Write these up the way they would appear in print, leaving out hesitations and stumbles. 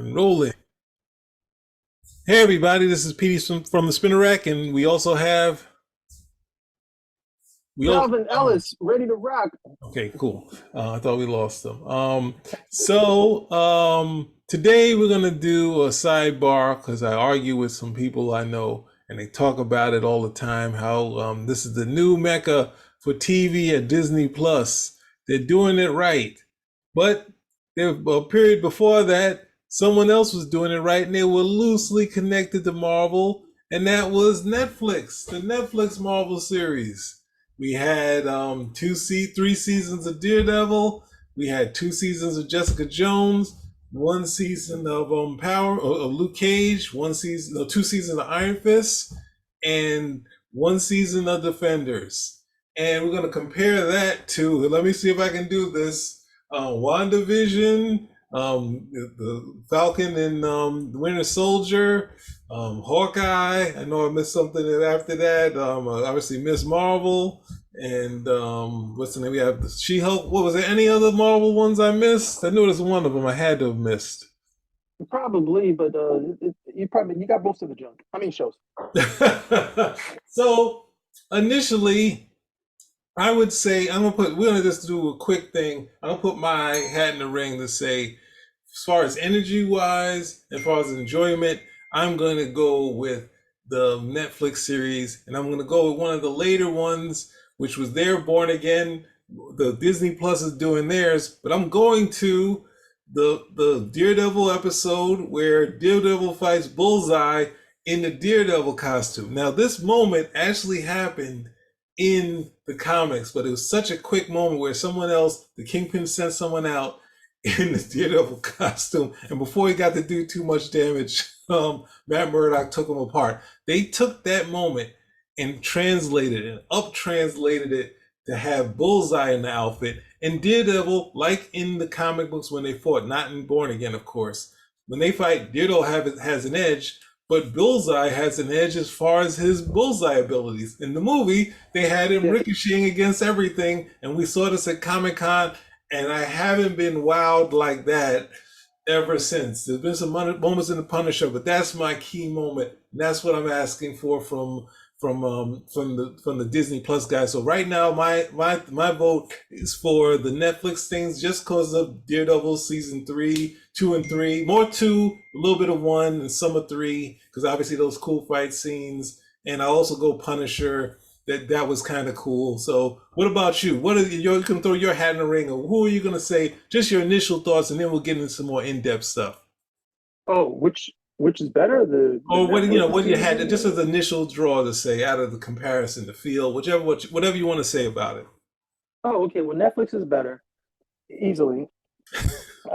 And rolling. Hey everybody, this is Petey from the Spinner Rack, and we also have we also Calvin Ellis, ready to rock. okay, cool. I thought we lost them. Today we're gonna do a sidebar because I argue with some people I know, and they talk about it all the time. How this is the new mecca for TV at Disney Plus. They're doing it right, but there a period before that, someone else was doing it right, and they were loosely connected to Marvel, and that was Netflix, the Netflix Marvel series. We had 3 seasons of Daredevil. We had 2 seasons of Jessica Jones, 1 season of Power of Luke Cage, 1 season, no, 2 seasons of Iron Fist, and 1 season of Defenders. And we're gonna compare that to. Let me see if I can do this. WandaVision, the Falcon and the Winter Soldier, Hawkeye. I know I missed something after that. Obviously, Miss Marvel, and what's the name? We have the She-Hulk. What was there? Any other Marvel ones I missed? I knew there was one of them I had to have missed. Probably, but you got most of the junk. I mean shows. So initially, I would say we're gonna just do a quick thing. I'm gonna put my hat in the ring to say, as far as energy wise, as far as enjoyment, I'm gonna go with the Netflix series, and I'm gonna go with one of the later ones, which was their Born Again. The Disney Plus is doing theirs, but I'm going to the Daredevil episode where Daredevil fights Bullseye in the Daredevil costume. Now, this moment actually happened in the comics, but it was such a quick moment where someone else, the Kingpin, sent someone out in the Daredevil costume, and before he got to do too much damage, Matt Murdock took him apart. They took that moment and translated it, up translated it to have Bullseye in the outfit, and Daredevil, like in the comic books when they fought, not in Born Again, of course. When they fight, Daredevil has an edge, but Bullseye has an edge as far as his Bullseye abilities. In the movie, they had him ricocheting against everything, and we saw this at Comic-Con, and I haven't been wowed like that ever since. There's been some moments in the Punisher, but that's my key moment. And that's what I'm asking for from the Disney Plus guys. So right now, my vote is for the Netflix things, just because of Daredevil season 3, 2, and 3, more 2, a little bit of 1, and some of 3, because obviously those cool fight scenes. And I also go Punisher. That was kind of cool. So what about you? You can throw your hat in the ring, or who are you gonna say? Just your initial thoughts, and then we'll get into some more in-depth stuff. Oh, which is better? The Or Netflix what you had series? just as an initial draw to say out of the comparison, the feel, whatever you want to say about it. Oh, okay. Well, Netflix is better easily.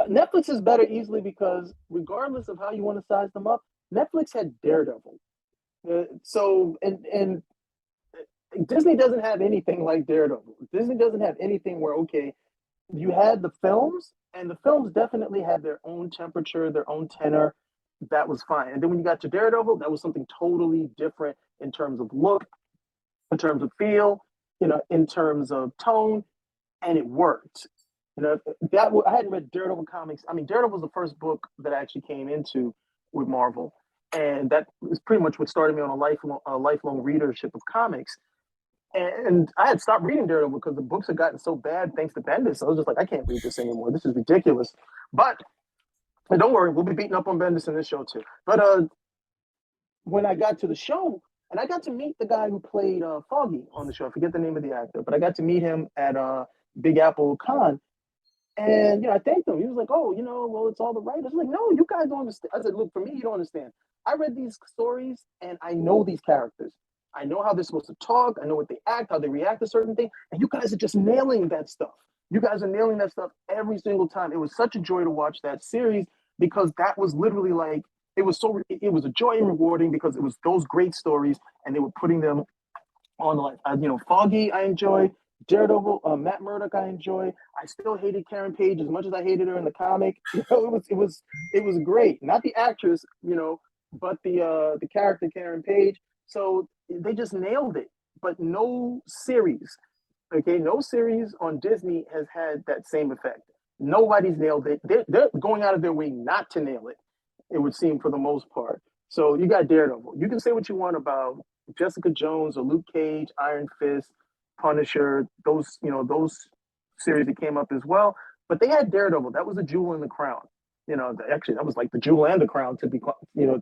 Netflix is better easily because regardless of how you want to size them up, Netflix had Daredevil. And Disney doesn't have anything like Daredevil. Disney doesn't have anything where you had the films, and the films definitely had their own temperature, their own tenor. That was fine. And then when you got to Daredevil, that was something totally different in terms of look, in terms of feel, in terms of tone, and it worked. I hadn't read Daredevil comics. I mean, Daredevil was the first book that I actually came into with Marvel, and that is pretty much what started me on a lifelong readership of comics. And I had stopped reading Daredevil because the books had gotten so bad thanks to Bendis. So I was just like, I can't read this anymore. This is ridiculous. But and don't worry, we'll be beating up on Bendis in this show too. But when I got to the show, and I got to meet the guy who played Foggy on the show. I forget the name of the actor, but I got to meet him at Big Apple Con. And I thanked him. He was like, "Oh, well, it's all the writers." I was like, "No, you guys don't understand." I said, "Look, for me, you don't understand. I read these stories, and I know these characters. I know how they're supposed to talk. I know what they act, how they react to certain things. And you guys are just nailing that stuff. You guys are nailing that stuff every single time. It was such a joy to watch that series because that was literally like it was a joy and rewarding because it was those great stories, and they were putting them on like Foggy. I enjoy Daredevil, Matt Murdock. I enjoy. I still hated Karen Page as much as I hated her in the comic. It was great. Not the actress, but the character Karen Page. So they just nailed it. But no series, okay, no series on Disney has had that same effect. Nobody's nailed it. They're going out of their way not to nail it. it would seem, for the most part. So you got Daredevil. You can say what you want about Jessica Jones or Luke Cage, Iron Fist, Punisher, those series that came up as well. But they had Daredevil. That was a jewel in the crown. Actually, that was like the jewel and the crown, to be Yeah.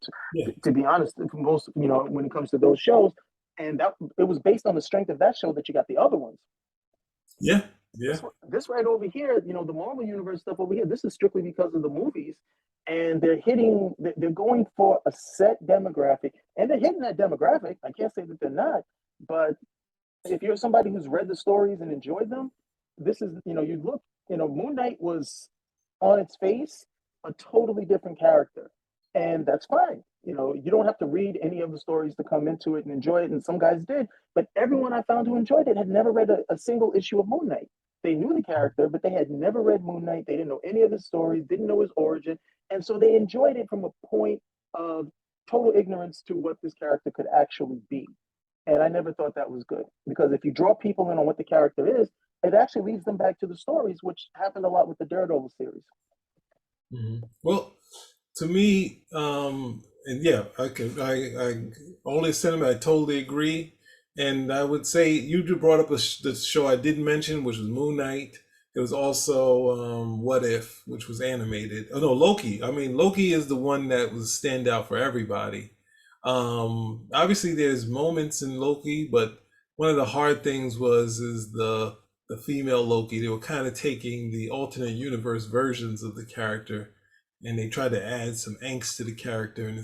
to be honest. For most, when it comes to those shows, and that it was based on the strength of that show that you got the other ones. Yeah. Yeah. This right over here, the Marvel Universe stuff over here, this is strictly because of the movies. And they're going for a set demographic, and they're hitting that demographic. I can't say that they're not, but if you're somebody who's read the stories and enjoyed them, this is, Moon Knight was on its face a totally different character. And that's fine. You don't have to read any of the stories to come into it and enjoy it. And some guys did, but everyone I found who enjoyed it had never read a single issue of Moon Knight. They knew the character, but they had never read Moon Knight. They didn't know any of his stories, didn't know his origin. And so they enjoyed it from a point of total ignorance to what this character could actually be. And I never thought that was good, because if you draw people in on what the character is, it actually leads them back to the stories, which happened a lot with the Daredevil series. Well, to me, and yeah, I only sentiment, I totally agree. And I would say you brought up the show I didn't mention, which was Moon Knight. There was also What If, which was animated. Oh no, Loki. I mean, Loki is the one that was standout for everybody. Obviously, there's moments in Loki, but one of the hard things is the female Loki. They were kind of taking the alternate universe versions of the character, and they tried to add some angst to the character, and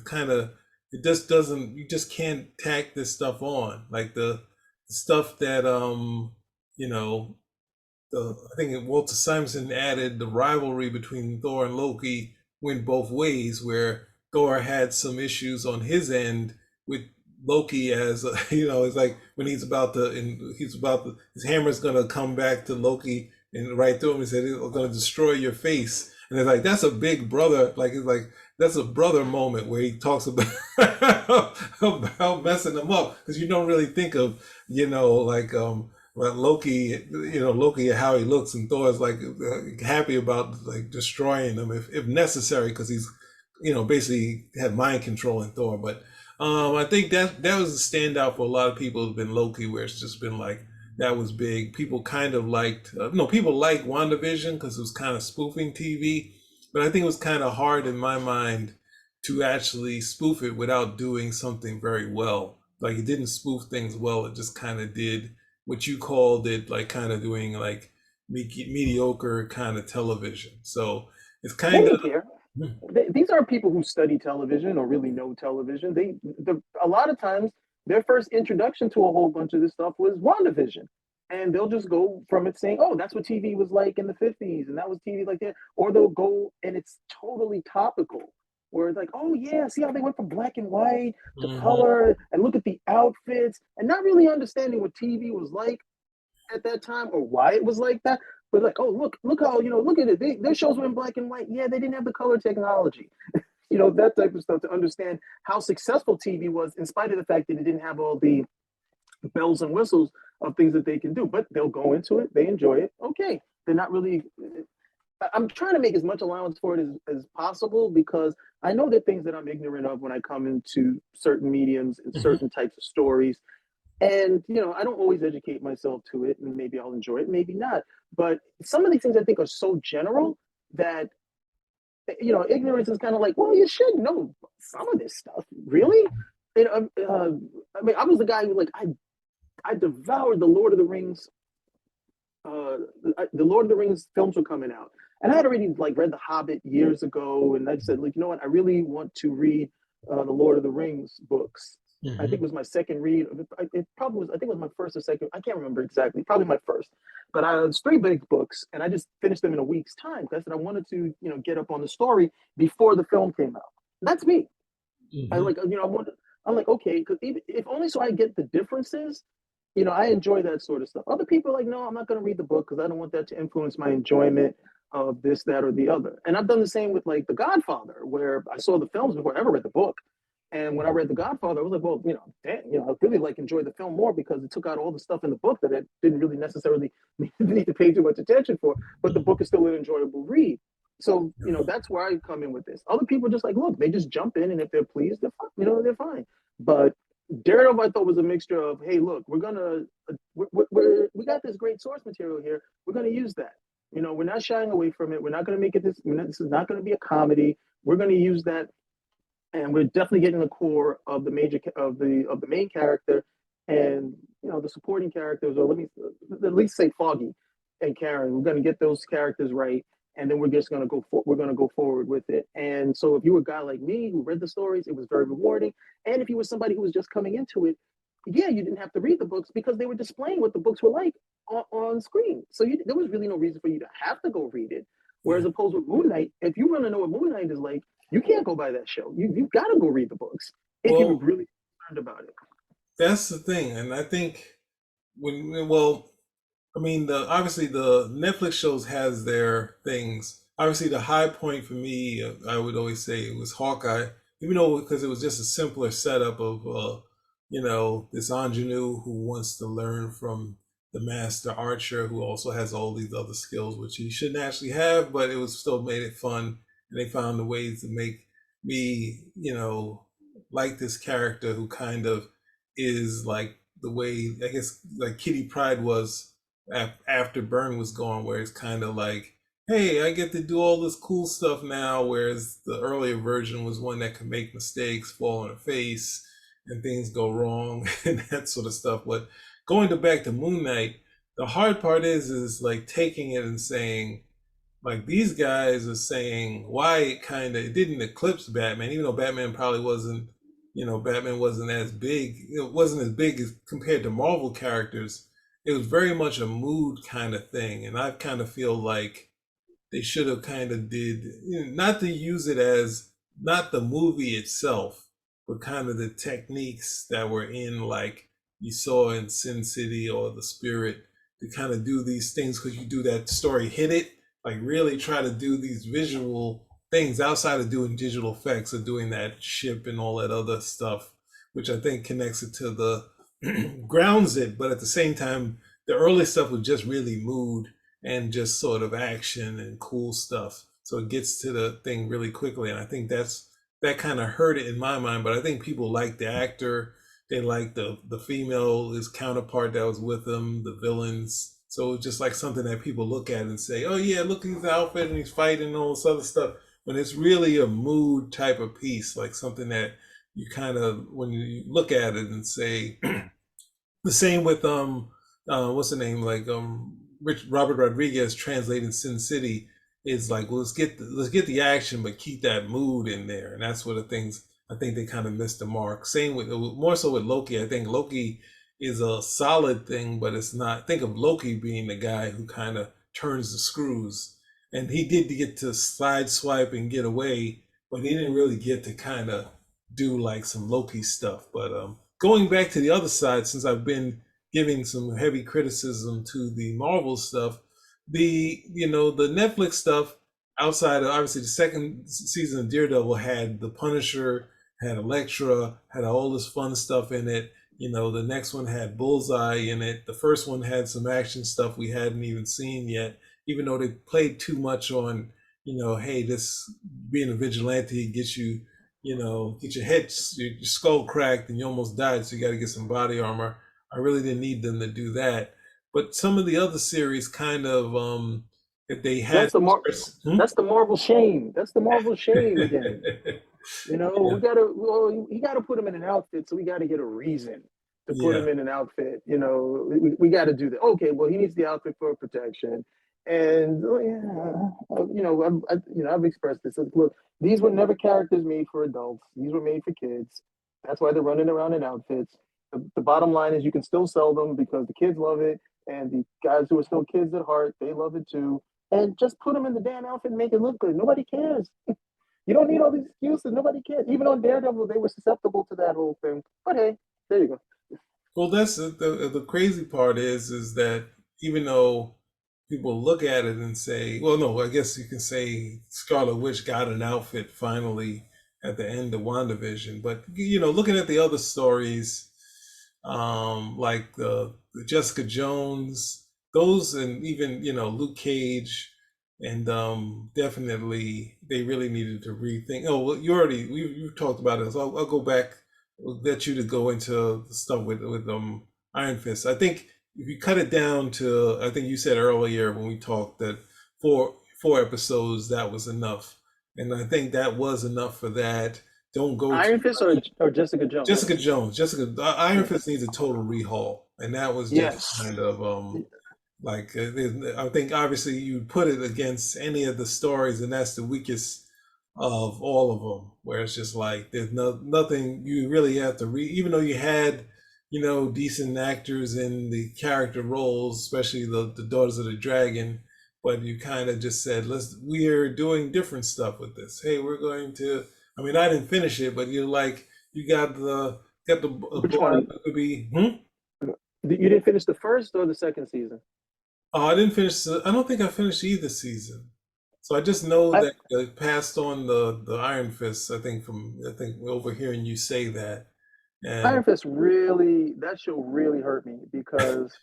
it just doesn't. You just can't tack this stuff on, like the stuff that you know I think Walter Simonson added the rivalry between Thor and Loki went both ways, where Thor had some issues on his end with Loki as it's like when his hammer's gonna come back to Loki and right through him and said it's gonna destroy your face, and it's like that's a big brother, like it's like that's a brother moment where he talks about about messing them up, because you don't really think of well, Loki, Loki, how he looks, and Thor is like happy about like destroying them if necessary, because he's, basically had mind control in Thor. But I think that was a standout for a lot of people who've been Loki, where it's just been like that was big. People kind of liked, people liked WandaVision because it was kind of spoofing TV, but I think it was kind of hard in my mind to actually spoof it without doing something very well. Like it didn't spoof things well. It just kind of did what you called it, like kind of doing like mediocre kind of television. So it's They kind didn't of care. These aren't people who study television or really know television. A lot of times their first introduction to a whole bunch of this stuff was WandaVision. And they'll just go from it saying, oh, that's what TV was like in the 50s, and that was TV like that. Or they'll go and it's totally topical, where it's like, oh, yeah, see how they went from black and white to color, and look at the outfits, and not really understanding what TV was like at that time or why it was like that. But like, oh, look how, look at it. Their shows were in black and white. Yeah, they didn't have the color technology. That type of stuff, to understand how successful TV was, in spite of the fact that it didn't have all the bells and whistles of things that they can do. But they'll go into it, they enjoy it. Okay, they're not really. I'm trying to make as much allowance for it as possible, because I know that things that I'm ignorant of when I come into certain mediums and certain types of stories. And, I don't always educate myself to it, and maybe I'll enjoy it, maybe not. But some of these things I think are so general that, ignorance is kind of like, well, you should know some of this stuff. Really? I mean, I was the guy who, like, I devoured the Lord of the Rings. The Lord of the Rings films were coming out, and I had already like read The Hobbit years ago, and I said, like, you know what, I really want to read the Lord of the Rings books. I think it was my second read. It probably was. I think it was my first or second. I can't remember exactly. Probably my first. But I was three big books, and I just finished them in a week's time, because I said I wanted to, get up on the story before the film came out. That's me. I like, I'm like, okay, because if only so I get the differences. I enjoy that sort of stuff. Other people are like, no, I'm not going to read the book because I don't want that to influence my enjoyment of this, that, or the other. And I've done the same with like The Godfather, where I saw the films before I ever read the book. And when I read The Godfather, I was like, well, I really like enjoy the film more, because it took out all the stuff in the book that I didn't really necessarily need to pay too much attention for. But the book is still an enjoyable read. So, that's where I come in with this. Other people just like, look, they just jump in, and if they're pleased, they're fine. They're fine. But Daredevil, I thought, was a mixture of, hey, look, we got this great source material here. We're gonna use that. We're not shying away from it. We're not gonna make it this. This is not gonna be a comedy. We're gonna use that, and we're definitely getting the core of the major of the main character, and the supporting characters, or let me at least say Foggy and Karen. We're going to get those characters right, and then we're just going to we're going to go forward with it. And so, if you were a guy like me who read the stories, it was very rewarding. And if you were somebody who was just coming into it, yeah, you didn't have to read the books because they were displaying what the books were like on screen. So there was really no reason for you to have to go read it. Yeah. Whereas opposed with Moon Knight, if you want to know what Moon Knight is like, you can't go by that show. You've got to go read the books if you're Well, really concerned about it. that's the thing, and I think well, I mean, the obviously the Netflix shows has their things. Obviously, the high point for me, I would always say, it was Hawkeye, even though because it was just a simpler setup of, this ingenue who wants to learn from the master archer, who also has all these other skills which he shouldn't actually have, but it was still made it fun, and they found the ways to make me, like this character who kind of is like the way I guess like Kitty Pride was after Byrne was gone, where it's kind of like, hey, I get to do all this cool stuff now, whereas the earlier version was one that could make mistakes, fall on her face, and things go wrong and that sort of stuff. But going to back to Moon Knight, the hard part is like taking it and saying, like these guys are saying why it didn't eclipse Batman, even though Batman probably wasn't, Batman wasn't as big, it wasn't as big as compared to Marvel characters. It was very much a mood kind of thing, and I kind of feel like they should have kind of did, not to use it as not the movie itself, but kind of the techniques that were in, like you saw in Sin City or The Spirit, to kind of do these things because you do that story hit it, like really try to do these visual things outside of doing digital effects or doing that ship and all that other stuff, which I think connects it to the grounds it, but at the same time, the early stuff was just really mood and just sort of action and cool stuff. So it gets to the thing really quickly, and I think that kind of hurt it in my mind. But I think people like the actor, they like the female, his counterpart that was with him, the villains. So it's just like something that people look at and say, "Oh yeah, look at his outfit and he's fighting and all this other stuff." When it's really a mood type of piece, like something that you kind of when you look at it and say, the same with what's the name, like Robert Rodriguez translating Sin City is like, well, let's get the action, but keep that mood in there, and that's one of the things I think they kind of missed the mark. Same with more so with Loki. I think Loki is a solid thing, but it's not. Think of Loki being the guy who kind of turns the screws, and he did get to side swipe and get away, but he didn't really get to kind of do like some Loki stuff. But going back to the other side, since I've been giving some heavy criticism to the Marvel stuff, the Netflix stuff outside of obviously the second season of Daredevil had the Punisher, had Elektra, had all this fun stuff in it. The next one had Bullseye in it. The first one had some action stuff we hadn't even seen yet, even though they played too much on, hey, this being a vigilante gets you, get your skull cracked and you almost died, so you got to get some body armor. I really didn't need them to do that. But some of the other series kind of, if they had, That's the hmm? that's the Marvel shame. That's the Marvel shame again. Yeah, He got to put him in an outfit, so we got to get a reason to put yeah, him in an outfit. We got to do that. Okay, well, he needs the outfit for protection, and I've expressed this. Look, these were never characters made for adults. These were made for kids. That's why they're running around in outfits. The bottom line is you can still sell them because the kids love it, and the guys who are still kids at heart, they love it too. And just put them in the damn outfit and make it look good. Nobody cares. You don't need all these excuses. Nobody cares. Even on Daredevil, they were susceptible to that whole thing. But hey, there you go. well, that's the crazy part is that even though people look at it and say, well, no, I guess you can say Scarlet Witch got an outfit finally at the end of WandaVision, but looking at the other stories, like the Jessica Jones, those, and even Luke Cage. and definitely they really needed to rethink. Oh, well, you talked about it, so I'll go back. I'll let you to go into the stuff with Iron Fist. I think if you cut it down to, I think you said earlier when we talked that four episodes that was enough, and I think that was enough for that. Don't go too Iron Fist much. or Jessica Jones? Jessica Jones, Iron Yeah. Fist needs a total rehaul, and that was just Yes. kind of like I think obviously you put it against any of the stories, and that's the weakest of all of them. Where it's just like there's nothing you really have to read, even though you had decent actors in the character roles, especially the Daughters of the Dragon. But you kind of just said, we're doing different stuff with this. Hey, we're going to. I mean, I didn't finish it, but you got the Which boy one? that could be. Hmm? You didn't finish the first or the second season? Oh, I didn't finish. I don't think I finished either season. So I just know I that I passed on the Iron Fist. I think overhearing you say that, and Iron Fist really that show really hurt me because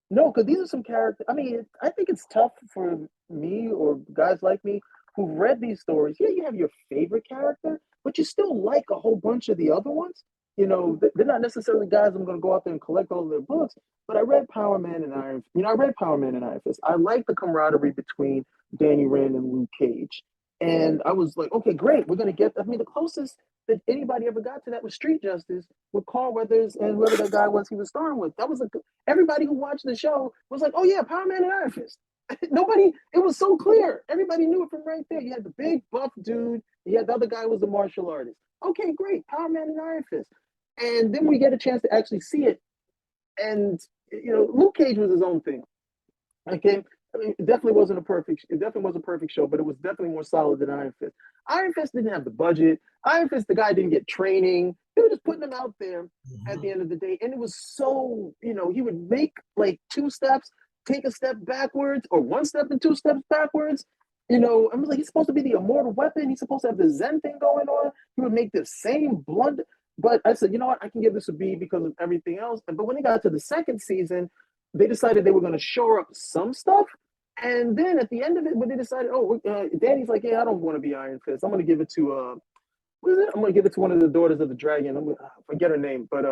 no, because these are some characters. I mean, I think it's tough for me or guys like me who've read these stories. Yeah, you have your favorite character, but you still like a whole bunch of the other ones. They're not necessarily guys I'm going to go out there and collect all of their books. But I read Power Man and Iron. I read Power Man and Iron Fist. I like the camaraderie between Danny Rand and Luke Cage, and I was like, okay, great, we're going to get. I mean, the closest that anybody ever got to that was Street Justice with Carl Weathers and whoever that guy was he was starring with. That was a everybody who watched the show was like, "Oh yeah, Power Man and Iron Fist." Nobody, it was so clear. Everybody knew it from right there. You had the big buff dude. You had the other guy who was the martial artist. Okay, great, Power Man and Iron Fist. And then we get a chance to actually see it. And Luke Cage was his own thing. Okay, I mean, it definitely wasn't a perfect. It definitely was a perfect show, but it was definitely more solid than Iron Fist. Iron Fist didn't have the budget. Iron Fist, the guy didn't get training. They were just putting him out there at the Mhm. end of the day, and it was so he would make like two steps, take a step backwards, or one step and two steps backwards. I was like, he's supposed to be the immortal weapon. He's supposed to have the Zen thing going on. He would make the same blunder. But I said, you know what? I can give this a B because of everything else. But when they got to the second season, they decided they were going to shore up some stuff. And then at the end of it, when they decided, Danny's like, yeah, I don't want to be Iron Fist. I'm going to give it to, what is it? I'm going to give it to one of the Daughters of the Dragon. I'm going to forget her name, but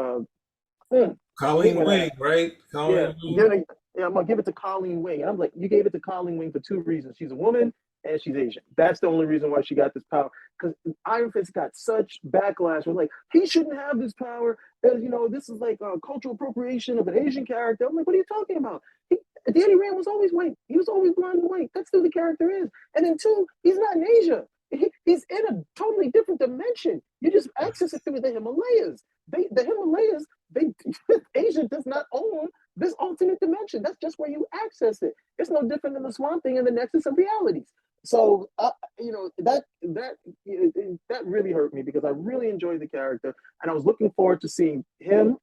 Colleen Wing Wing, Ass. right? Yeah, Colleen Wing. I'm gonna give it to Colleen Wing. And I'm like, you gave it to Colleen Wing for two reasons. She's a woman and she's Asian. That's the only reason why she got this power. Because Iron Fist got such backlash. We're like, he shouldn't have this power. This is like cultural appropriation of an Asian character. I'm like, what are you talking about? Danny Rand was always white. He was always blonde and white. That's who the character is. And then two, he's not in Asia. He's in a totally different dimension. You just access it through the Himalayas. The Himalayas, they Asia does not own this alternate dimension. That's just where you access it. It's no different than the Swamp Thing in the Nexus of Realities. So, that really hurt me because I really enjoyed the character, and I was looking forward to seeing him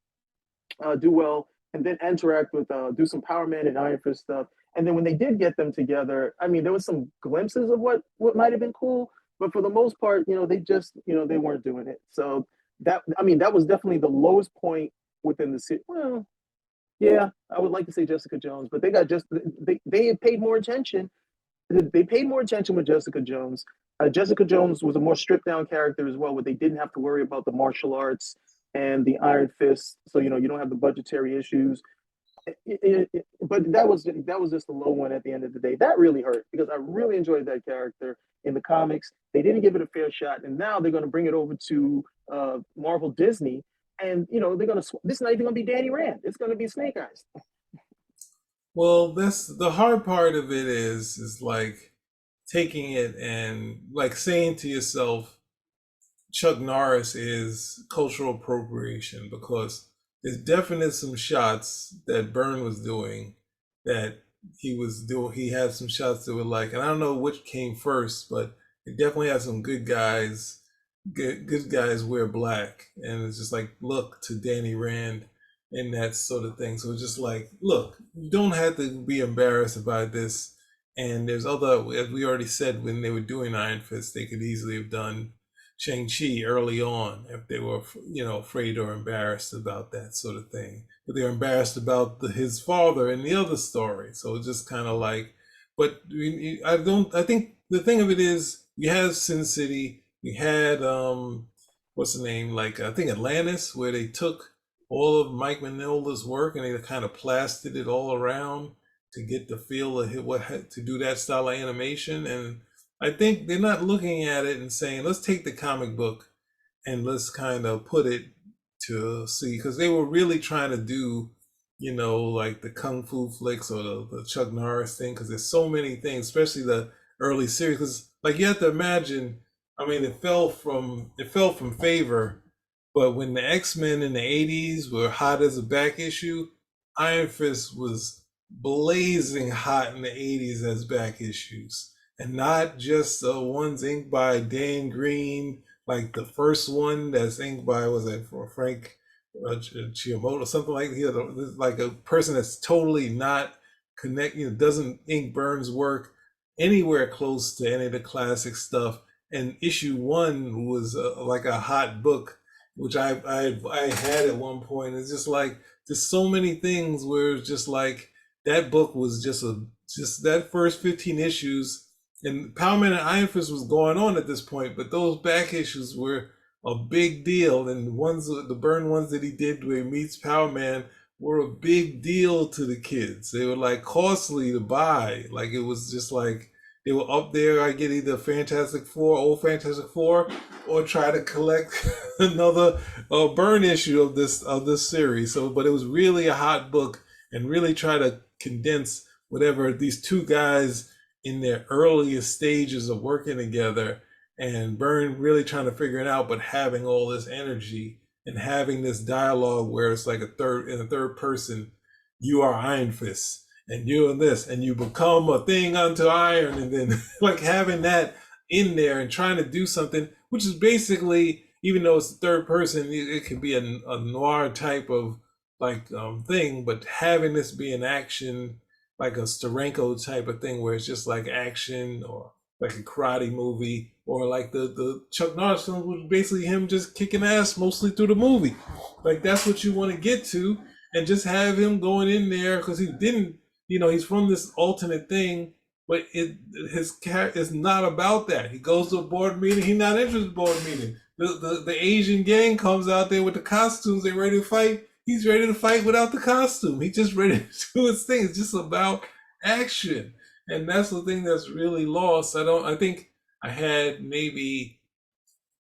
do well, and then interact with do some Power Man and Iron Fist stuff. And then when they did get them together, I mean, there was some glimpses of what might have been cool, but for the most part, they just they weren't doing it. So that was definitely the lowest point within the series. Well, yeah, I would like to say Jessica Jones, but they paid more attention. They paid more attention with Jessica Jones. Jessica Jones was a more stripped down character as well, where they didn't have to worry about the martial arts and the Iron Fist. So you don't have the budgetary issues. But that was just the low one at the end of the day. That really hurt because I really enjoyed that character in the comics. They didn't give it a fair shot, and now they're going to bring it over to Marvel Disney, and they're going to. This is not even going to be Danny Rand. It's going to be Snake Eyes. Well, that's the hard part of it is like taking it and like saying to yourself, Chuck Norris is cultural appropriation because there's definitely some shots that Byrne was doing that he had some shots that were like, and I don't know which came first, but it definitely had some good guys. Good guys wear black, and it's just like look to Danny Rand and that sort of thing. So it's just like, look, you don't have to be embarrassed about this. And there's other, as we already said, when they were doing Iron Fist, they could easily have done Shang-Chi early on if they were, afraid or embarrassed about that sort of thing. But they're embarrassed about his father in the other story. So it's just kind of like But I don't. I think the thing of it is, you had Sin City, you had what's the name? Like I think Atlantis, where they took all of Mike Mignola's work and they kind of plastered it all around to get the feel of to do that style of animation. And I think they're not looking at it and saying, let's take the comic book and let's kind of put it to see, because they were really trying to do, like the kung fu flicks or the Chuck Norris thing, because there's so many things, especially the early series. Because like you have to imagine, I mean, it fell from favor, but when the X-Men in the '80s were hot as a back issue, Iron Fist was blazing hot in the '80s as back issues, and not just ones inked by Dan Green, like the first one that's inked by, was it for Frank Chiamoto, something like, like a person that's totally not connected, doesn't ink Burns' work anywhere close to any of the classic stuff. And issue one was like a hot book, which I had at one point. It's just like there's so many things where it's just like that book was just that first 15 issues, and Power Man and Iron Fist was going on at this point, but those back issues were a big deal, and the burn ones that he did where he meets Power Man were a big deal to the kids. They were like costly to buy. Like it was just like they were up there. I get either Fantastic Four, old Fantastic Four, or try to collect another burn issue of this series. So, but it was really a hot book, and really try to condense whatever these two guys in their earliest stages of working together, and Byrne really trying to figure it out, but having all this energy and having this dialogue where it's like in a third person, you are Iron Fist and you and this, and you become a thing unto iron, and then like having that in there and trying to do something, which is basically, even though it's the third person, it could be a noir type of like thing, but having this be an action, like a Steranko type of thing, where it's just like action, or like a karate movie, or like the Chuck Norris film, was basically him just kicking ass mostly through the movie. Like that's what you want to get to, and just have him going in there, because he didn't, he's from this alternate thing, but his character is not about that. He goes to a board meeting, he's not interested in board meeting. The Asian gang comes out there with the costumes, they ready to fight. He's ready to fight without the costume. He's just ready to do his thing. It's just about action. And that's the thing that's really lost. I think I had maybe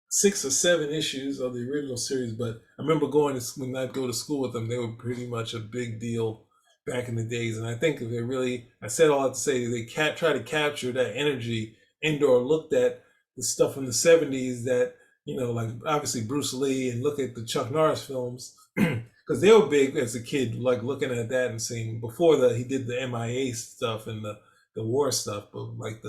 6 or 7 issues of the original series, but I remember when I'd go to school with them, they were pretty much a big deal back in the days. And I think if I said all that to say, they try to capture that energy, and/or looked at the stuff from the '70s that, like obviously Bruce Lee, and look at the Chuck Norris films, because they were big as a kid, like looking at that and seeing before he did the MIA stuff and the war stuff, but like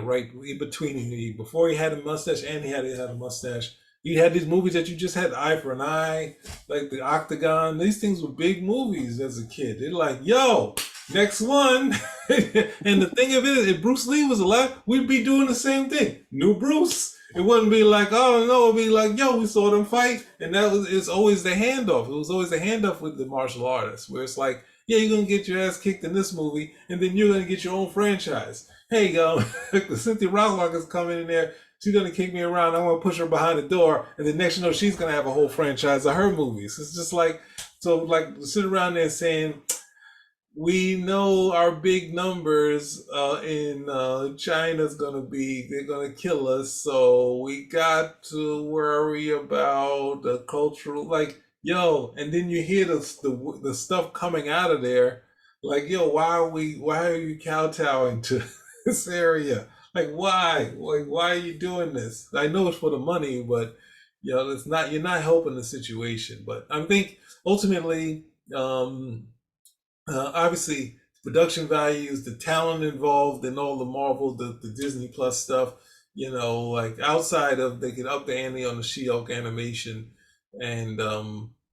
right in between, before he had a mustache and he had a mustache. You had these movies that you just had, Eye for an Eye, like the Octagon. These things were big movies as a kid. They're like, yo, next one. And the thing of it is, if Bruce Lee was alive, we'd be doing the same thing. New Bruce. It wouldn't be like, oh no, it'd be like, yo, we saw them fight. And it's always the handoff. It was always the handoff with the martial artists, where it's like, yeah, you're gonna get your ass kicked in this movie, and then you're gonna get your own franchise. Hey, Cynthia Rothrock is coming in there. She's gonna kick me around. I'm gonna push her behind the door, and the next she's gonna have a whole franchise of her movies. It's just like, so like sit around there saying, we know our big numbers in China's they're gonna kill us, so we got to worry about the cultural, like, yo, and then you hear the stuff coming out of there, like, yo, why are you kowtowing to this area? Like, why are you doing this? I know it's for the money, but it's not, you're not helping the situation. But I think ultimately, obviously, production values, the talent involved in all the Marvel, the Disney Plus stuff, like outside of, they could up the ante on the She-Hulk animation and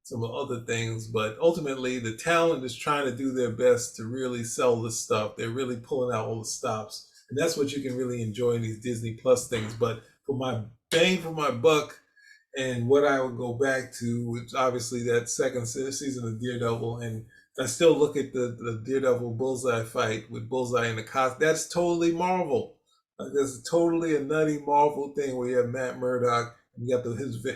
some other things, but ultimately the talent is trying to do their best to really sell this stuff. They're really pulling out all the stops, and that's what you can really enjoy in these Disney Plus things. But for my bang for my buck, and what I would go back to, which obviously that second season of Daredevil, and I still look at the Daredevil Bullseye fight with Bullseye in the costume. That's totally Marvel. Like, that's totally a nutty Marvel thing where you have Matt Murdock and you got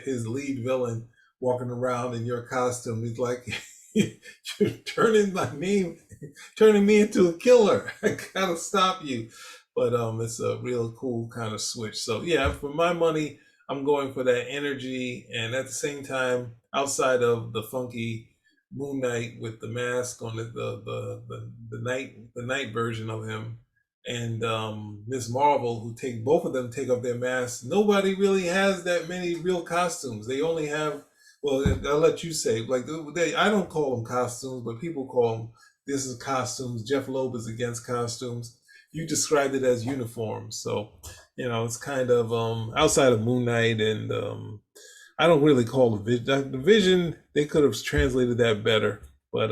his lead villain walking around in your costume. He's like, you're turning me into a killer. I gotta stop you. But it's a real cool kind of switch. So yeah, for my money, I'm going for that energy, and at the same time, outside of the funky Moon Knight with the mask on the night version of him, and Miss Marvel, who take both of them take off their masks. Nobody really has that many real costumes. They only have, well, I'll let you say, like I don't call them costumes, but people call them. This is costumes. Jeff Loeb is against costumes. You described it as uniforms, so it's kind of outside of Moon Knight and I don't really call the Vision. They could have translated that better, but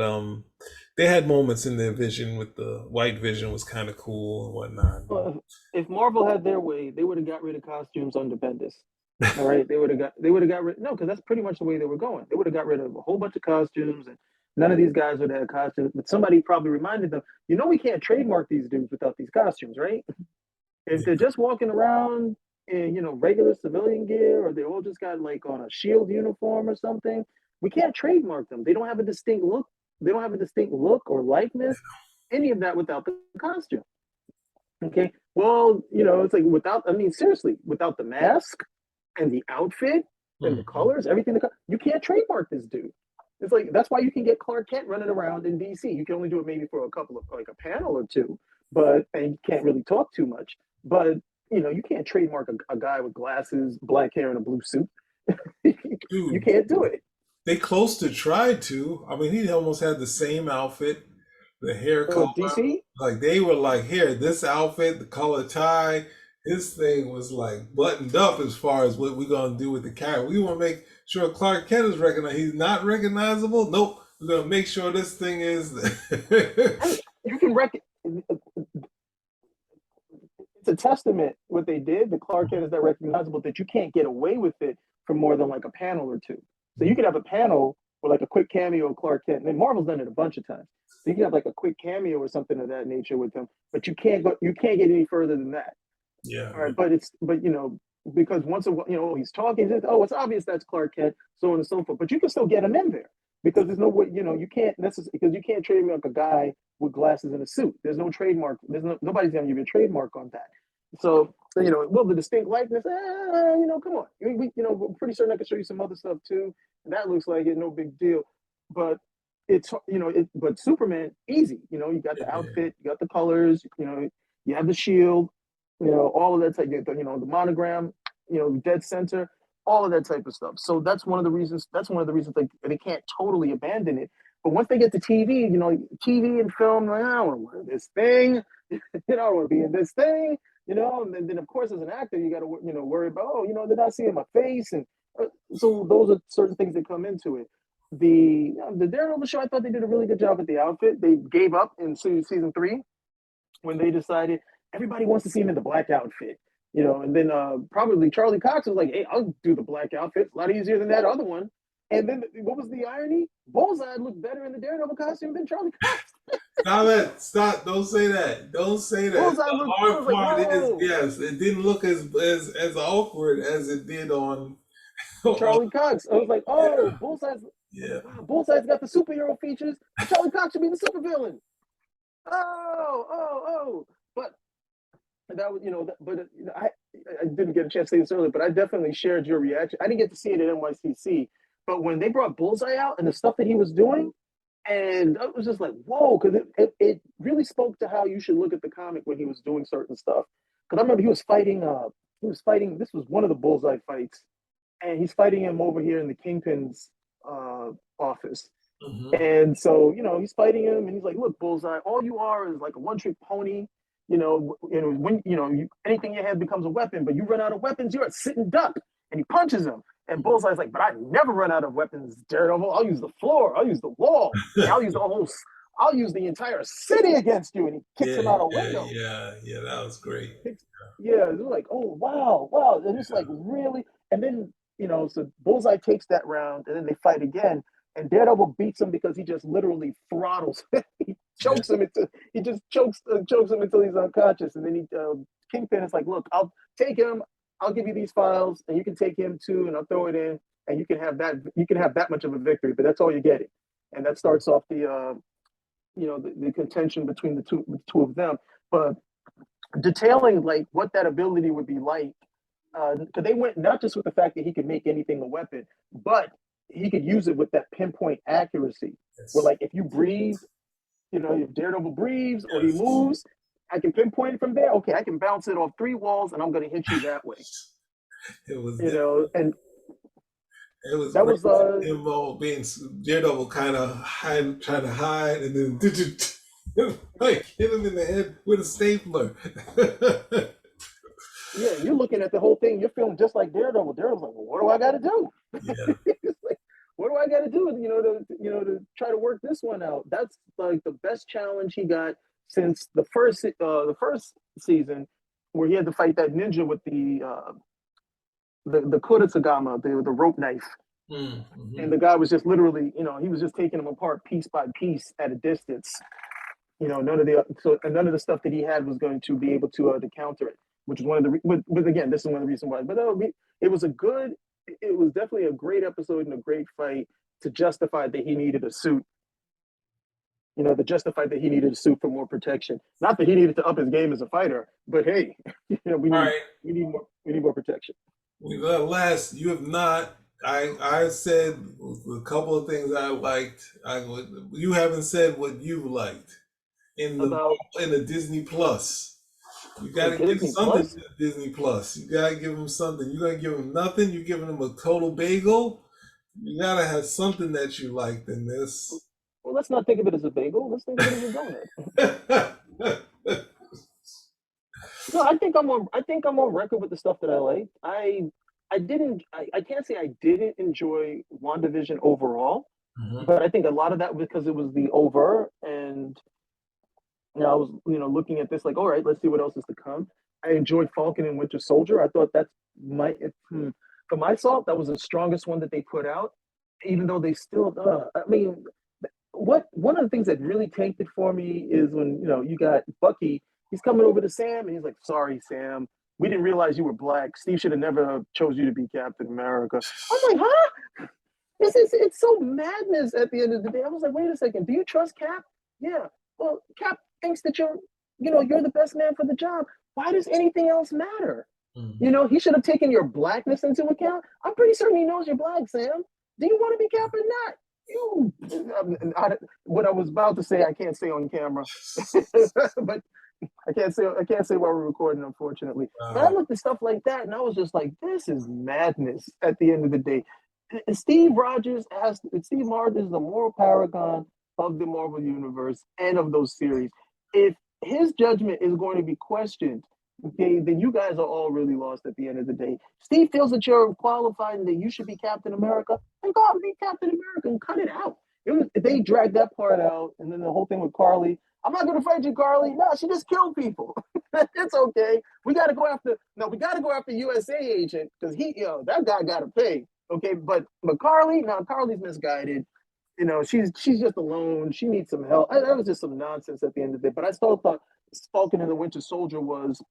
they had moments in their Vision with the White Vision was kind of cool and whatnot. Well, if Marvel had their way, they would have got rid of costumes under Bendis. All right, they would have got rid. No, because that's pretty much the way they were going. They would have got rid of a whole bunch of costumes, and none of these guys would have had costumes. But somebody probably reminded them, we can't trademark these dudes without these costumes, right? If they're just walking around in regular civilian gear, or they all just got like on a shield uniform or something, we can't trademark them. They don't have a distinct look. They don't have a distinct look or likeness, any of that without the costume. Okay. Well, it's like seriously, without the mask and the outfit and the Mhm. colors, everything, you can't trademark this dude. It's like that's why you can get Clark Kent running around in DC. You can only do it maybe for a couple of like a panel or two, and you can't really talk too much. But you can't trademark a guy with glasses, black hair, and a blue suit. You Dude, can't do it. they close to tried to. I mean, he almost had the same outfit, the hair color. DC. Like they were like, here, this outfit, the color tie. His thing was like buttoned up as far as what we're gonna do with the character. We want to make sure Clark Kent is recognized. He's not recognizable. Nope. We're gonna make sure this thing is. Hey, you can rec- it's a testament what they did. The Clark Kent is that recognizable that you can't get away with it for more than like a panel or two. So you could have a panel with like a quick cameo of Clark Kent, and Marvel's done it a bunch of times. So you can have like a quick cameo or something of that nature with him, but you can't get any further than that. Yeah. All right, but because once a he's talking, it's obvious that's Clark Kent, so on and so forth. But you can still get him in there because there's no way you can't necessarily because you can't trademark a guy with glasses and a suit. There's no trademark. Nobody's gonna give you a trademark on that. So will the distinct likeness? Come on. We're pretty certain I can show you some other stuff too. That looks like it, no big deal. But but Superman, easy. You got the Yeah. outfit, you got the colors. You have the shield. All of that type. The monogram. Dead center. All of that type of stuff. So that's one of the reasons. That's one of the reasons they can't totally abandon it. But once they get to TV, TV and film, like, I don't want to wear this thing. I don't want to be in this thing. And then of course as an actor you got to worry about they're not seeing my face, and so those are certain things that come into it. The Daredevil show, I thought they did a really good job with the outfit. They gave up in season 3 when they decided everybody wants to see him in the black outfit. And then probably Charlie Cox was like, "Hey, I'll do the black outfit. It's a lot easier than that other one." And then what was the irony? Bullseye looked better in the Daredevil costume than Charlie Cox. Stop it. Stop. Don't say that. Don't say that. Bullseye The looked. I hard was like, part is, "Whoa!" yes, it didn't look as awkward as it did on Charlie Cox. I was like, yeah, "Oh, Bullseye's." I was yeah. like, "Wow, Bullseye's got the superhero features, and Charlie Cox should be the supervillain." Oh. But that was, I didn't get a chance to say this earlier, but I definitely shared your reaction. I didn't get to see it at NYCC, but when they brought Bullseye out and the stuff that he was doing, and I was just like, whoa, because it really spoke to how you should look at the comic when he was doing certain stuff. Because I remember he was fighting. This was one of the Bullseye fights, and he's fighting him over here in the Kingpin's office. Hmm. And so, he's fighting him, and he's like, "Look, Bullseye, all you are is like a one-trick pony. When anything you have becomes a weapon, but you run out of weapons, you're a sitting duck." And he punches him, and Bullseye's like, "But I never run out of weapons, Daredevil. I'll use the floor, I'll use the wall, I'll use the entire city against you." And he kicks Yeah, him out a yeah, window. yeah, yeah. That was great. Yeah, they're like, "Oh wow," and it's like really, and then so Bullseye takes that round, and then they fight again. and Daredevil beats him because he just literally throttles. He Yeah. chokes him into he just chokes him until he's unconscious, and then Kingpin is like, look, I'll take him. I'll give you these files, and you can take him too, and I'll throw it in, and you can have that much of a victory, but that's all you're getting, and that starts off the contention between the two of them, but detailing like what that ability would be like, because they went not just with the fact that he could make anything a weapon, but he could use it with that pinpoint accuracy. Where Yes. like if you breathe, if Daredevil breathes or he Yes. moves, I can pinpoint it from there. Okay, I can bounce it off 3 walls, and I'm going to hit you that way. It was And it was that great was seeing him all being Daredevil kind of trying to hide, and then like hit him in the head with a stapler. yeah, you're looking at the whole thing. You're feeling just like Daredevil. Daredevil's like, well, what do I got to do? Yeah. Like, what do I got to do? To try to work this one out. That's like the best challenge he got since the first season, where he had to fight that ninja with the Kuritsugama, the rope knife, and Mm-hmm. the guy was just literally, he was just taking them apart piece by piece at a distance. None of the stuff that he had was going to be able to counter it, which is one of the. But again, this is one of the reasons why. But it was a good. It was definitely a great episode and a great fight to justify that he needed a suit. To justify that he needed a suit for more protection. Not that he needed to up his game as a fighter, but hey, we All need right. we need more protection. We last. You have not. I said a couple of things I liked. You haven't said what you liked in the About in the Disney Plus. You got the to give Disney something Plus. to Disney Plus. You got to give them something. You're gonna give them nothing. You're giving them a total bagel. You gotta have something that you liked in this. Well, let's not think of it as a bagel. Let's think of it as a donut. No, I think I'm on record with the stuff that I liked. I can't say I didn't enjoy WandaVision overall, Mhm. but I think a lot of that because it was the over, and I was looking at this like, all right, let's see what else is to come. I enjoyed Falcon and Winter Soldier. I thought that's my for myself that was the strongest one that they put out, even though they still. I mean, what one of the things that really tanked it for me is when you got Bucky. He's coming over to Sam and he's like, "Sorry, Sam, we didn't realize you were black. Steve should have never chose you to be Captain America." I'm like, "Huh? It's so madness." At the end of the day, I was like, "Wait a second. Do you trust Cap?" Yeah. Well, Cap thinks that you're the best man for the job. Why does anything else matter? Mhm. He should have taken your blackness into account. I'm pretty certain he knows you're black, Sam. Do you want to be Cap or not? What I was about to say, I can't say on camera, but I can't say while we're recording, unfortunately. But I Uh, looked at stuff like that, and I was just like, this is madness. At the end of the day, Steve Rogers is the moral paragon of the Marvel universe and of those series. If his judgment is going to be questioned, okay, then you guys are all really lost at the end of the day. Steve feels that you're qualified and that you should be Captain America, then go out and be Captain America and cut it out. They dragged that part out, and then the whole thing with Carly. I'm not going to fight you, Carly. No, she just killed people. It's okay. We got to go after. No, we got to go after USA agent because that guy got to pay. Okay, but Carly, now Carly's misguided. She's just alone. She needs some help. That was just some nonsense at the end of the day. But I still thought Falcon and the Winter Soldier was.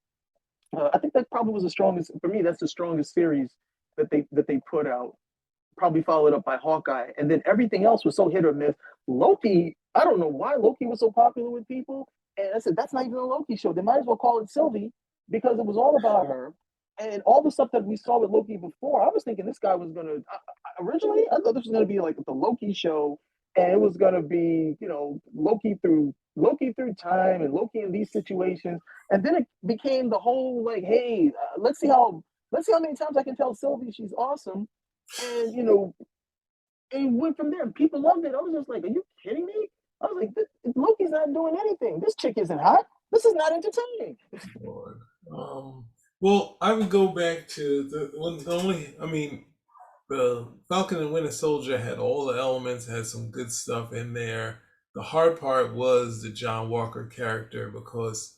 I think that probably was the strongest for me. That's the strongest series that they put out. Probably followed up by Hawkeye, and then everything else was so hit or miss. Loki, I don't know why Loki was so popular with people, and I said that's not even a Loki show. They might as well call it Sylvie because it was all about her. And all the stuff that we saw with Loki before, I was thinking this guy was gonna. Originally, I thought this was gonna be like the Loki show, and it was gonna be Loki through time and Loki in these situations, and then it became the whole like, hey, let's see how many times I can tell Sylvie she's awesome, and it went from there. People loved it. I was just like, "Are you kidding me?" I was like, "Loki's not doing anything. This chick isn't hot. This is not entertaining." Lord. Well, I would go back to the only. I mean, the Falcon and Winter Soldier had all the elements, had some good stuff in there. The hard part was the John Walker character because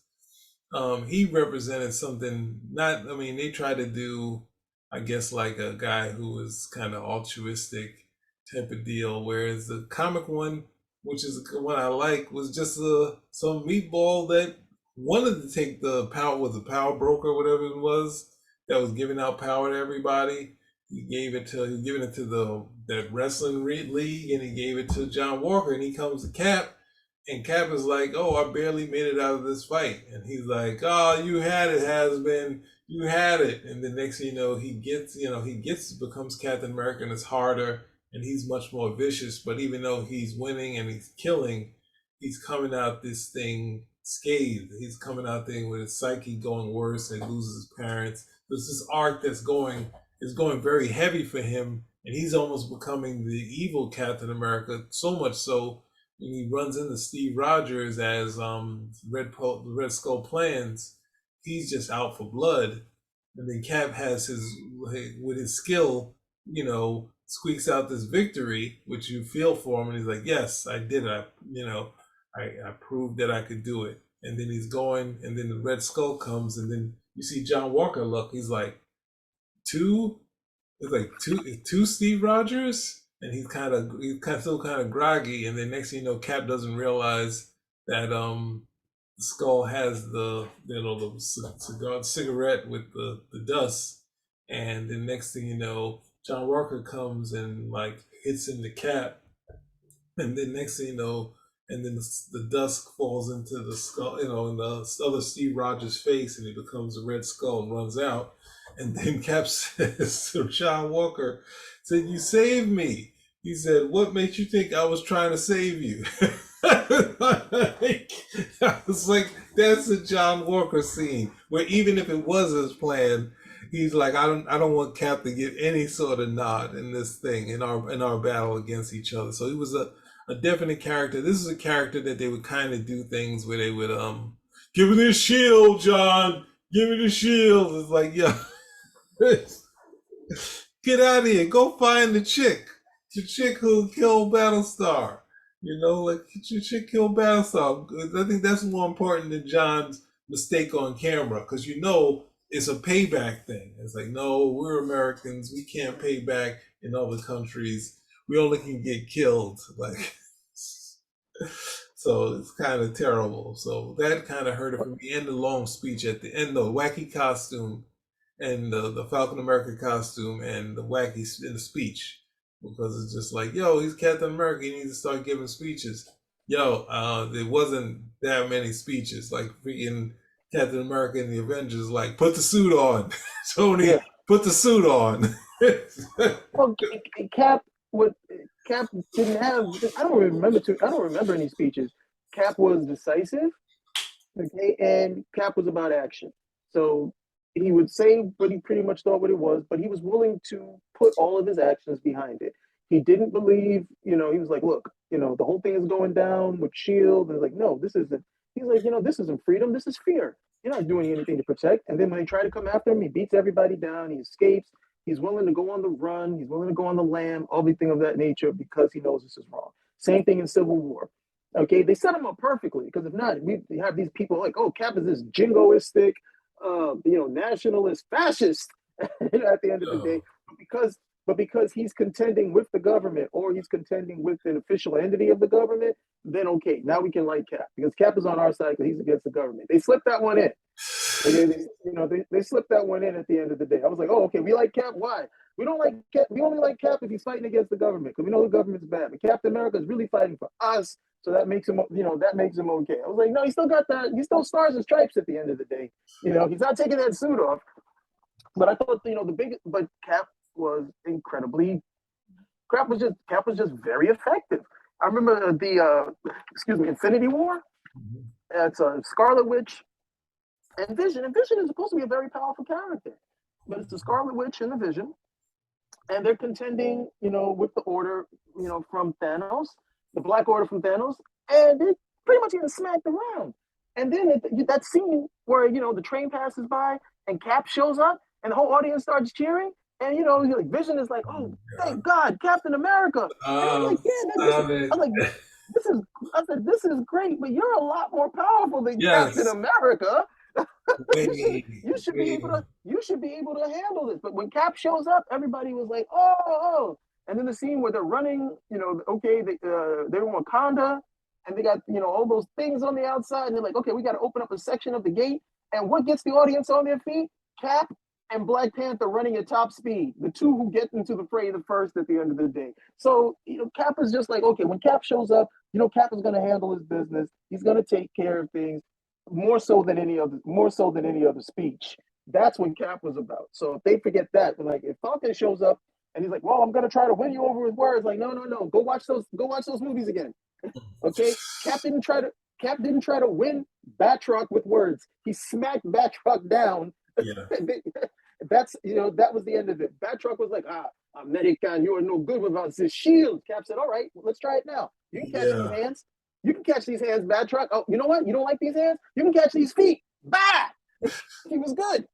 he represented something not. I mean, they tried to do, I guess, like a guy who was kind of altruistic type of deal. Whereas the comic one, which is the one I like, was just some meatball that wanted to take the power, was a power broker, whatever it was, that was giving out power to everybody. He was giving it to the that wrestling league, and he gave it to John Walker, and he comes to Cap, and Cap is like, "Oh, I barely made it out of this fight," and he's like, "Oh, you had it, has been, you had it," and the next thing you know, becomes Captain America, and it's harder, and he's much more vicious. But even though he's winning and he's killing, he's coming out this thing scathed. He's coming out there with his psyche going worse, and loses his parents. There's this arc that's going is going very heavy for him, and he's almost becoming the evil Captain America. So much so when he runs into Steve Rogers as Red Skull plans, he's just out for blood. And then Cap has his with his skill, squeaks out this victory, which you feel for him, and he's like, "Yes, I did it. I proved that I could do it." And then he's going, and then the Red Skull comes, and then you see John Walker look. He's like, two, it's like two Steve Rogers, and he's still kind of groggy. And then next thing you know, Cap doesn't realize that the Skull has the cigarette with the dust, and then next thing you know, John Walker comes and like hits in the Cap, and then next thing you know, and then the dust falls into the skull, in the other Steve Rogers' face, and he becomes a Red Skull and runs out. And then Cap says to John Walker, said, "You saved me." He said, "What makes you think I was trying to save you?" I was like, that's a John Walker scene where even if it was his plan, he's like, I don't want Cap to get any sort of nod in this thing in our battle against each other. So he was a definite character. This is a character that they would kind of do things where they would give me the shield, John. Give me the shield. It's like, yeah, get out of here. Go find the chick who killed Battlestar. Like your chick killed Battlestar. I think that's more important than John's mistake on camera, because it's a payback thing. It's like, no, we're Americans. We can't pay back in other countries. We only can get killed. Like, so it's kind of terrible. So that kind of hurt it for me. And the long speech at the end, the wacky costume, and the Falcon America costume, and the wacky in the speech, because it's just like, yo, he's Captain America. He needs to start giving speeches. Yo, there wasn't that many speeches. Like freaking Captain America and the Avengers, like, put the suit on, Tony. Yeah. Put the suit on. Well, Cap didn't have. I don't remember any speeches. Cap was decisive, okay, and Cap was about action. So he would say what he pretty much thought what it was, but he was willing to put all of his actions behind it. He didn't believe, he was like, look, the whole thing is going down with S.H.I.E.L.D. And like, no, this isn't. He's like, this isn't freedom. This is fear. You're not doing anything to protect. And then when they try to come after him, he beats everybody down. He escapes. He's willing to go on the run. He's willing to go on the lam, everything of that nature, because he knows this is wrong. Same thing in Civil War. Okay, they set him up perfectly, because if not, we have these people like, oh, Cap is this jingoistic, nationalist, fascist at the end of the day. But because he's contending with the government, or he's contending with an official entity of the government, then okay, now we can like Cap, because Cap is on our side because he's against the government. They slipped that one in. They slipped that one in at the end of the day. I was like, oh, okay, we like Cap. Why? We don't like Cap. We only like Cap if he's fighting against the government, because we know the government's bad. But Captain America is really fighting for us, so that makes him, that makes him okay. I was like, no, he still got that. He still stars and stripes at the end of the day. He's not taking that suit off. But I thought, but Cap was incredibly. Cap was just very effective. I remember Infinity War. It's Scarlet Witch and Vision. And Vision is supposed to be a very powerful character, but it's the Scarlet Witch and the Vision, and they're contending, with the Order, from Thanos, the Black Order from Thanos, and they pretty much getting smacked around. And then that scene where the train passes by and Cap shows up, and the whole audience starts cheering. And like Vision is like, oh, thank God, Captain America. And I'm like, this is great, but you're a lot more powerful than Captain America. You should be able to handle this. But when Cap shows up, everybody was like, oh. And then the scene where they're running, okay, they're in Wakanda, and they got all those things on the outside, and they're like, okay, we got to open up a section of the gate, and what gets the audience on their feet? Cap and Black Panther running at top speed, the two who get into the fray the first at the end of the day. So Cap is just like, okay, when Cap shows up, Cap is going to handle his business. He's going to take care of things more so than any other speech. That's what Cap was about. So if they forget that, like if Falcon shows up and he's like, "Well, I'm going to try to win you over with words," like, no, go watch those movies again. Okay, Cap didn't try to win Batroc with words. He smacked Batroc down. Yeah. That was the end of it. Batroc was like, American, you are no good without this shield. Cap said, all right, let's try it now. You can catch these hands. You can catch these hands, Batroc. Oh, you know what? You don't like these hands? You can catch these feet. Bah! He was good.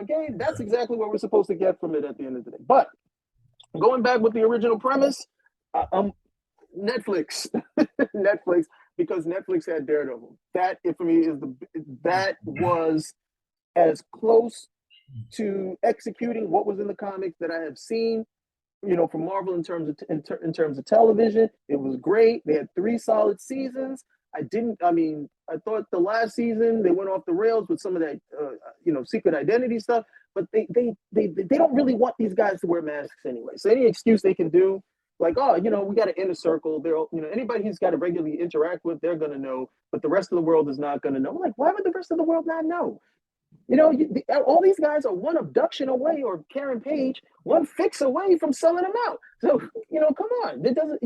Okay, that's exactly what we're supposed to get from it at the end of the day. But going back with the original premise, Netflix, because Netflix had Daredevil. That, for me, that was as close to executing what was in the comics that I have seen, from Marvel in terms of television. It was great. They had 3 solid seasons. I thought the last season they went off the rails with some of that, secret identity stuff. But they don't really want these guys to wear masks anyway. So any excuse they can do, like, oh, we got an inner circle. They're, anybody who's got to regularly interact with, they're going to know, but the rest of the world is not going to know. Like, why would the rest of the world not know? All ththese guys are one abduction away, or Karen Page, one fix away from selling them out. So, come on. It doesn't,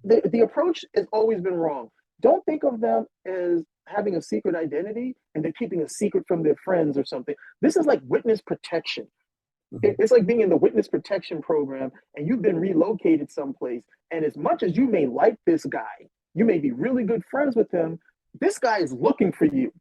the approach has always been wrong. Don't think of them as having a secret identity and they're keeping a secret from their friends or something. This is like witness protection. It's like being in the witness protection program and you've been relocated someplace. And as much as you may like this guy, you may be really good friends with him, this guy is looking for you.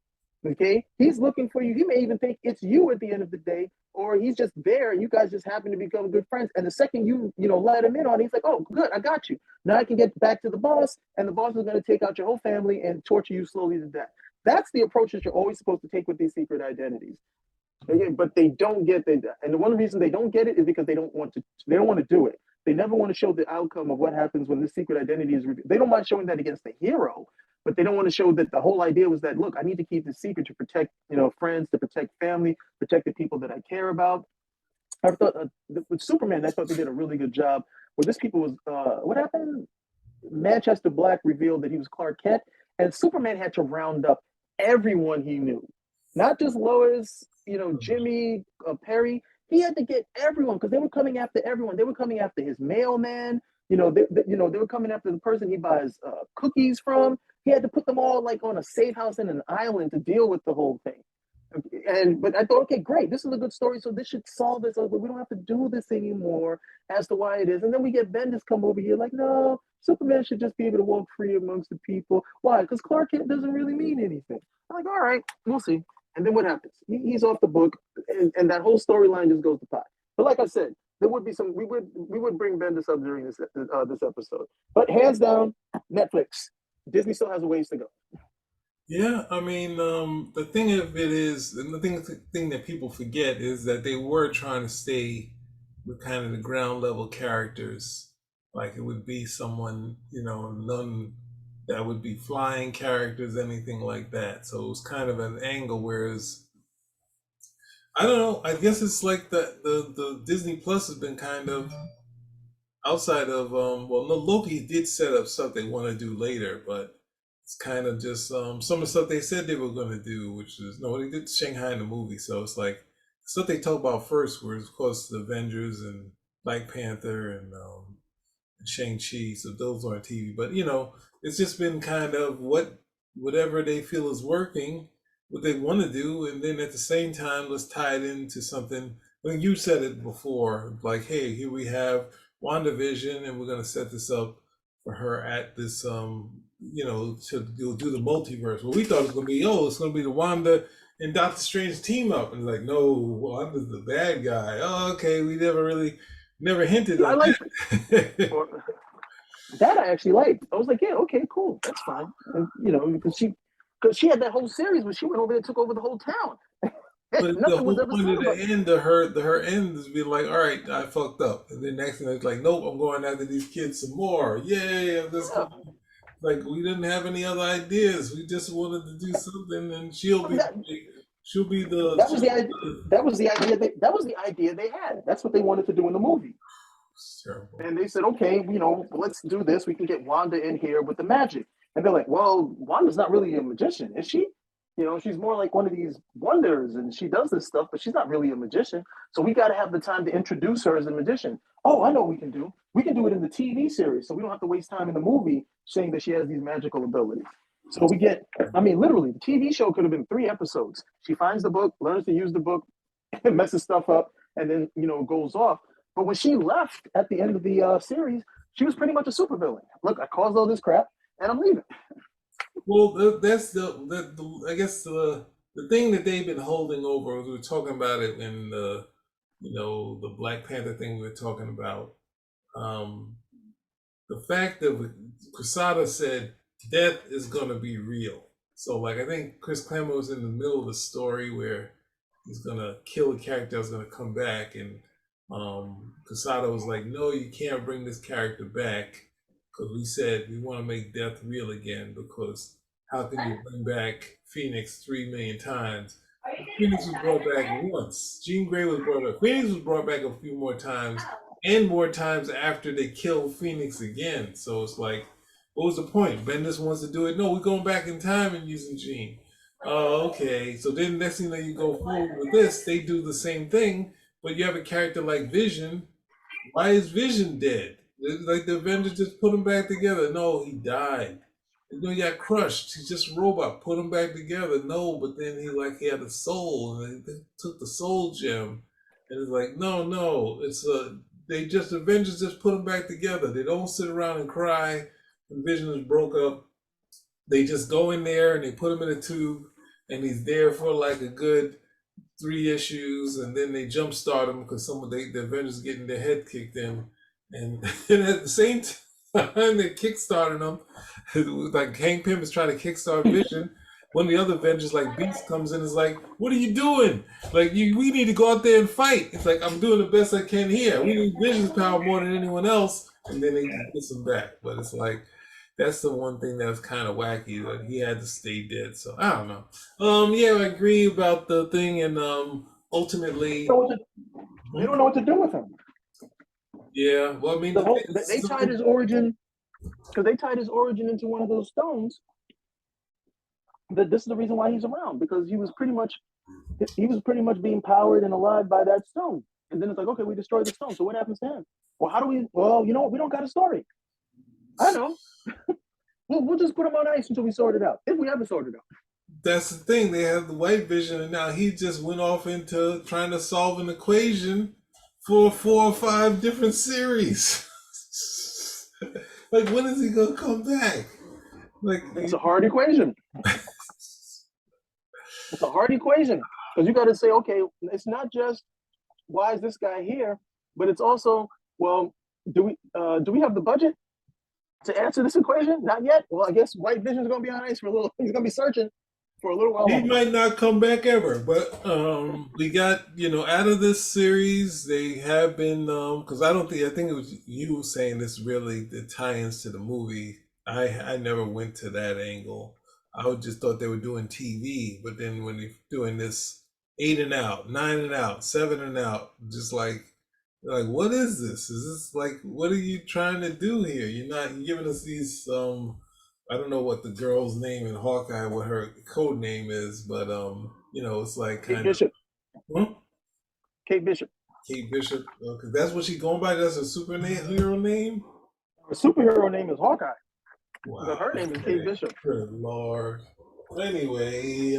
Okay, he's looking for you. He may even think it's you at the end of the day, or he's just there and you guys just happen to become good friends. And the second you let him in on it, he's like, oh, good, I got you. Now I can get back to the boss, and the boss is going to take out your whole family and torture you slowly to death. That's the approach that you're always supposed to take with these secret identities. Okay, but they don't get it. And the one reason they don't get it is because they don't want to do it. They never want to show the outcome of what happens when this secret identity is revealed. They don't mind showing that against the hero, but they don't want to show that the whole idea was that, look, I need to keep this secret to protect, friends, to protect family, protect the people that I care about. I thought with Superman, I thought they did a really good job. Where this people was, what happened? Manchester Black revealed that he was Clark Kent, and Superman had to round up everyone he knew, not just Lois, Jimmy, Perry. He had to get everyone because they were coming after everyone. They were coming after his mailman. They were coming after the person he buys cookies from. He had to put them all like on a safe house in an island to deal with the whole thing. But I thought, okay, great, this is a good story, so this should solve this. We don't have to do this anymore as to why it is. And then we get Bendis come over here like, no, Superman should just be able to walk free amongst the people. Why? Because Clark Kent doesn't really mean anything. I'm like, all right, we'll see. And then what happens? He's off the book, and that whole storyline just goes to pot. But like I said, there would be some. We would bring Bendis up during this episode. But hands down, Netflix. Disney still has a ways to go. Yeah, the thing of it is, and the thing that people forget is that they were trying to stay with kind of the ground level characters. Like it would be someone, none that would be flying characters, anything like that. So it was kind of an angle, whereas I don't know. I guess it's like the Disney Plus has been kind of outside of no, Loki did set up stuff they want to do later, but it's kind of just some of the stuff they said they were going to do, which is they did Shanghai in the movie, so it's like stuff they talked about first was of course the Avengers and Black Panther and Shang-Chi, so those are on TV. But it's just been kind of whatever they feel is working, what they want to do, and then at the same time, let's tie it into something. I mean, you said it before, like, hey, here we have WandaVision, and we're going to set this up for her at this, to do the multiverse. Well, we thought it was going to be, it's going to be the Wanda and Doctor Strange team up, and like, no, Wanda's the bad guy. Oh, okay, we never hinted on that. That I actually liked. I was like, yeah, okay, cool, that's fine. And, because she had that whole series where she went over there and took over the whole town. But the Nothing was whole ever point said of the about end of her end is being like, all right, I fucked up, and then next thing it's like, nope, I'm going after these kids some more. Yay! I'm just yeah. like we didn't have any other ideas. We just wanted to do something, and she'll be the That was the idea. That was the idea they had. That's what they wanted to do in the movie. terrible. And they said, okay, let's do this. We can get Wanda in here with the magic. And they're like, well, Wanda's not really a magician, is she? She's more like one of these wonders, and she does this stuff, but she's not really a magician. So we got to have the time to introduce her as a magician. Oh, I know what we can do. We can do it in the TV series, so we don't have to waste time in the movie saying that she has these magical abilities. So we get, I mean, literally, the TV show could have been 3 episodes. She finds the book, learns to use the book, messes stuff up, and then goes off. But when she left at the end of the series, she was pretty much a supervillain. Look, I caused all this crap, and I'm leaving. Well, that's the I guess the thing that they've been holding over. We were talking about it in the Black Panther thing we were talking about. Um, the fact that Quesada said death is going to be real. So, like, I think Chris Claremont was in the middle of the story where he's going to kill a character that's going to come back. And Quesada was like, no, you can't bring this character back because we said we want to make death real again because how can you bring back Phoenix 3 million times? Phoenix was brought back once. Jean Grey was brought back. Phoenix was brought back a few more times and more times after they killed Phoenix again. So it's like, what was the point? Bendis wants to do it. No, we're going back in time and using Jean. Oh, okay. So then next thing that you go forward with this, they do the same thing, but you have a character like Vision. Why is Vision dead? Like the Avengers just put him back together. No, he died. He got crushed. He's just a robot. Put him back together. No, but then he had a soul, and they took the soul gem, and it's like, no, it's Avengers just put him back together. They don't sit around and cry when Vision is broke up. They just go in there and they put him in a tube, and he's there for like a good 3 issues, and then they jumpstart him because the Avengers getting their head kicked in, and at the same time they're kickstarting him. It was like Hank Pym is trying to kickstart Vision. One of the other Avengers, like Beast, comes in and is like, "What are you doing? Like, we need to go out there and fight." It's like, I'm doing the best I can here. We need Vision's power more than anyone else, and then they get him back. But it's like that's the one thing that's kind of wacky that he had to stay dead. So I don't know. Yeah, I agree about the thing, and ultimately, They don't know what to do with him. yeah. Well, I mean, They tied his origin because they tied his origin into one of those stones. That this is the reason why he's around because he was pretty much being powered and alive by that stone. And then it's like, okay, we destroyed the stone. So what happens to him? Well, how do we? Well, you know what? We don't got a story. I know. we'll just put him on ice until we sort it out. If we ever sort it out. That's the thing. They have the White Vision, and now he just went off into trying to solve an equation for 4 or 5 different series. Like, when is he gonna come back? Like, it's a hard equation. It's a hard equation because you got to say, okay, it's not just why is this guy here, but it's also, well, do we have the budget to answer this equation? Not yet. Well, I guess White Vision's going to be on ice for a little. He's going to be searching for a little while. He might not come back ever, but we got out of this series they have been because I think it was you saying this really the tie-ins to the movie. I never went to that angle. I just thought they were doing TV, but then when they're doing this 8 and out, 9 and out, 7 and out, just like what is this? Is this like what are you trying to do here? You're giving us these I don't know what the girl's name in Hawkeye, what her code name is, but it's like kind Kate Bishop. Huh? Kate Bishop. Kate Bishop. Okay, that's what she's going by. That's a superhero name. Her superhero name is Hawkeye. Wow. But her name is Kate Bishop. Good Lord. Anyway,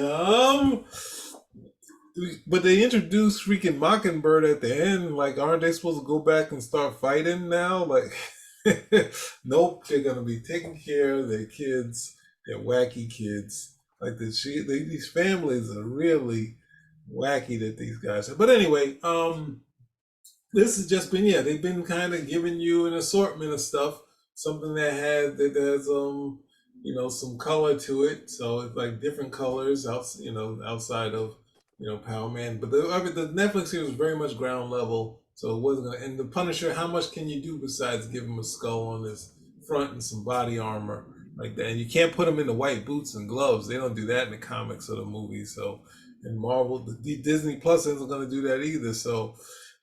but they introduced freaking Mockingbird at the end. Like, aren't they supposed to go back and start fighting now? Like, nope, they're gonna be taking care of their kids, their wacky kids. Like these families are really wacky that these guys have. But anyway, this has just been they've been kind of giving you an assortment of stuff, something that has some color to it. So it's like different colors outside of Power Man. But the Netflix series was very much ground level, so it wasn't gonna. And the Punisher, how much can you do besides give him a skull on his front and some body armor like that? And you can't put him in the white boots and gloves. They don't do that in the comics or the movies. So, and Marvel, the Disney Plus isn't going to do that either. So,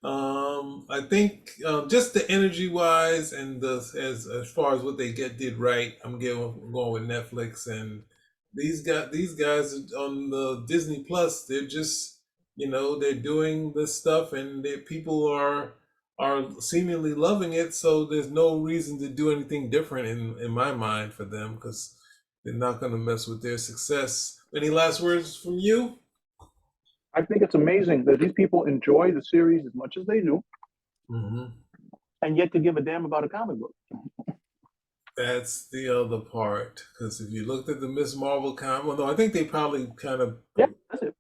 I think just the energy wise and the as far as what they did right, going with Netflix. And these guys on the Disney Plus, they're just they're doing this stuff, and people are seemingly loving it. So there's no reason to do anything different in my mind for them, because they're not going to mess with their success. Any last words from you? I think it's amazing that these people enjoy the series as much as they do, Hmm. and yet to give a damn about a comic book. That's the other part. Because if you looked at the Miss Marvel comic, well, no, I think they probably kind of. Yeah, that's it.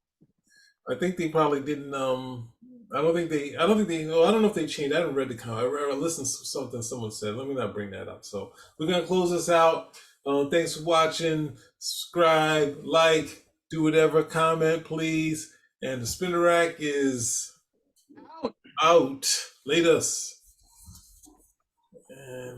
I think they probably didn't. I don't think they. I don't think they. Oh, I don't know if they changed. I haven't read the comic. I listened to something someone said. Let me not bring that up. So we're gonna close this out. Thanks for watching. Subscribe, like, do whatever. Comment, please. And the spinner rack is out. Latest. And